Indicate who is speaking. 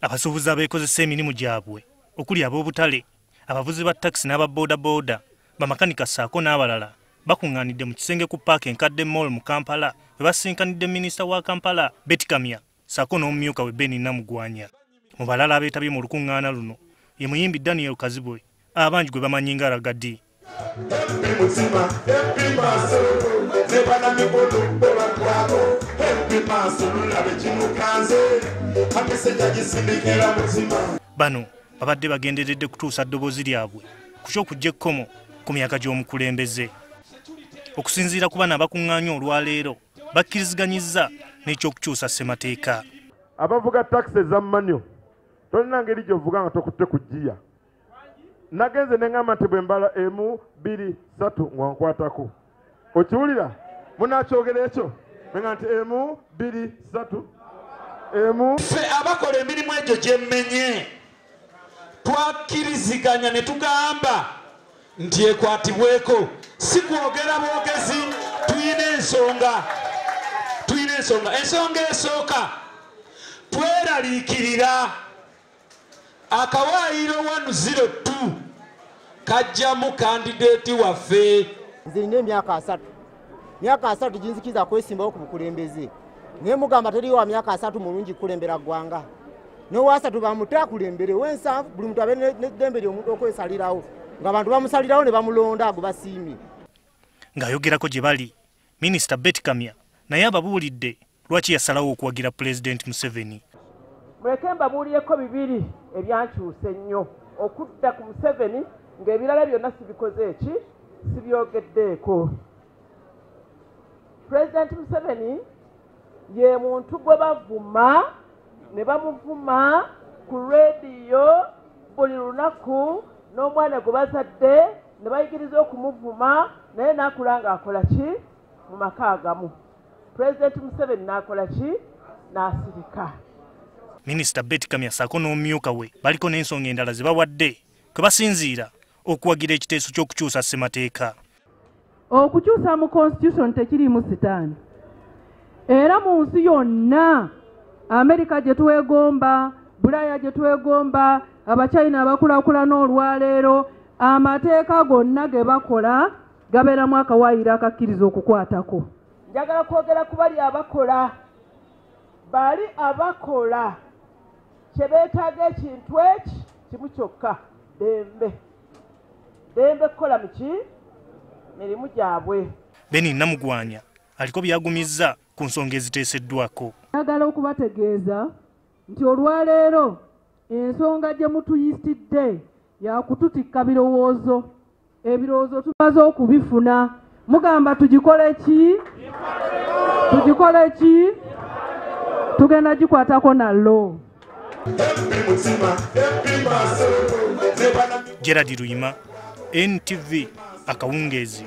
Speaker 1: Abasuubuzi abeekozesa emirimu gyabwe okuli ab'obutale, abavuzi ba taxi n'ababooda bamakanika ssaako n'abalala bakuŋŋaanidde mu kisenge ku paaka enkadde mall mu Kampala we basinkanidde minisita wa Kampala Betty Kamya ssaako n'omumyuka we Ben Namugwanya. Mu balala abeetabye mu lukuŋŋaana luno ye muyimbi Daniel Kazibwe abangi gwe bamanyi nga Ragadi. Bano babadde bagenderedde kutuusa ddoboozi lyabwe ku ky'okujja ekkomo ku myaka gy'omukulembeze. Okusinziira ku bano abakuŋŋaanya olwaleero bakkiriziganyizza n'ekyokukyusa ssemateeka.
Speaker 2: Abavuga taxi ez'ammanyo tolina ngeri gy'ovuga nga tokutte ku jjiya. Nagenze ne ngamba nti bwe mbala 1, 2, 3 ng'onkwatako. Okiwulira? Munakyogera ekyo? Nga nti 1, 2, 3 1.
Speaker 3: Ffe abakola emirimu egyo gyemmenye twakkiriziganya ne tugamba nti ekwatibweko. Si kwogera bwogezi, tuyina ensonga. Ensonga esooka tweraliikirira akawaayiro 102 kajjamu kandideeti waffe.
Speaker 4: Nze nina emyaka 3 ginzikiza kwesimbawo ku bukulembeze. Naye mugamba teri wa myaka 3 mulungi kukulembera ggwanga. N'owa3 bamuta kulembere wensanvu buli muntu abe n'eddembe ly'omuntu okwesalirawo. Ng'abantu bamusalirawo ne bamulonda ago basiimye.
Speaker 1: Ng'ayogerako gye bali, Minisita Betty Kamya naye ababuulidde lwaki yasalawo okuwagira Pulezidenti Museveni.
Speaker 5: Muleke mbabuulireko bibiri ebyankyusa ennyo okudda ku Museveni ng'ebirala byonna sibikoze ki sibyogeddeeko. Pulezidenti Museveni ye muntu gwe bavuma ne bamuvuma ku rediyo buli lunaku n'omwana gwe bazadde ne bayigiriza okumuvuma naye n'akula ng'akola ki mu maka agamu. Pulezidenti Museveni n'akola ki n'asirika.
Speaker 1: Minisita Betty Kamya ssaako n'omumyuka we baliko n'ensonga endala ze bawadde kwe basinziira okuwagira ekiteeso ky'okukyusa ssemateeka.
Speaker 6: Okukyusa mu constitution tekiriimu sitaani. Era mu nsi yonna Amerika gye twegomba, Bulaaya gye twegomba, Abachina abakulaakulana olwaleero, amateeka gonna ge bakola gabeeramu akawaayiro akakkiriza okukwatako.
Speaker 5: Njagala kwogera ku bali abakola. Bali abakola kye beetaaga ekintu eki kimu kyokka, dembe kukola muki mirimu gyabwe.
Speaker 1: Ben Namugwanya aliko byagumizza ku nsonga eziteeseddwako.
Speaker 6: Njagala okubategeeza nti olwaleero ensonga gye mutuyisitidde yakututikka birowoozo. Ebirowoozo tumaze okubifuna. Mugamba tugikole ki? Tugenda gikwatako nallo.
Speaker 1: Gerard Ruyima, NTV Akawungeezi.